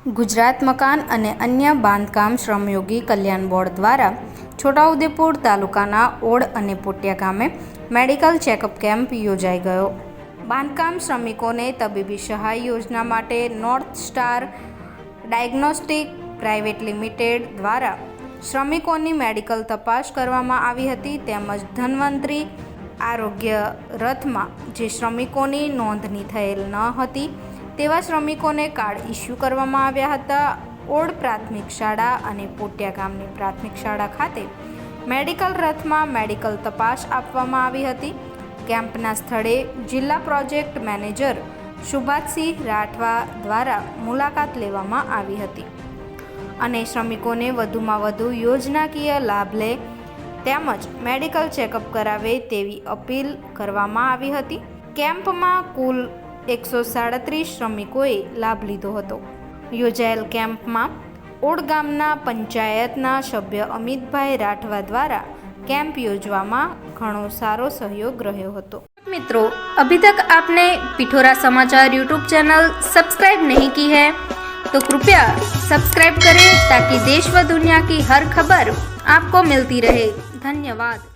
ગુજરાત મકાન અને અન્ય બાંધકામ શ્રમયોગી કલ્યાણ બોર્ડ દ્વારા છોટાઉદેપુર તાલુકાના ઓડ અને પોટિયા ગામે મેડિકલ ચેકઅપ કેમ્પ યોજાઈ ગયો। બાંધકામ શ્રમિકોને તબીબી સહાય યોજના માટે north star diagnostic private limited દ્વારા શ્રમિકોની મેડિકલ તપાસ કરવામાં આવી હતી। તેમજ ધન્વંતરી આરોગ્ય રથમાં જે શ્રમિકોની નોંધણી થયેલ ન હતી તેવા શ્રમિકોને કાર્ડ ઇસ્યુ કરવામાં આવ્યા હતા। ઓડ પ્રાથમિક શાળા અને પોટિયા ગામની પ્રાથમિક શાળા ખાતે મેડિકલ રથમાં મેડિકલ તપાસ આપવામાં આવી હતી। કેમ્પના સ્થળે જિલ્લા પ્રોજેક્ટ મેનેજર સુભાષસિંહ રાઠવા દ્વારા મુલાકાત લેવામાં આવી હતી અને શ્રમિકોને વધુમાં વધુ યોજનાકીય લાભ લે તેમજ મેડિકલ ચેકઅપ કરાવે તેવી અપીલ કરવામાં આવી હતી। કેમ્પમાં કુલ 137 શ્રમિકોએ લાભ લીધો હતો। યોજાયેલ કેમ્પમાં ઓડ ગામના પંચાયતના સભ્ય અમિતભાઈ રાઠવા દ્વારા कैंप योजवामा घणो सारो सहयोग रह्यो हतो। मित्रों, अभी तक आपने पिठोरा समाचार यूट्यूब चैनल सब्सक्राइब नहीं की है तो कृपया सब्सक्राइब करें ताकि देश व दुनिया की हर खबर आपको मिलती रहे। धन्यवाद।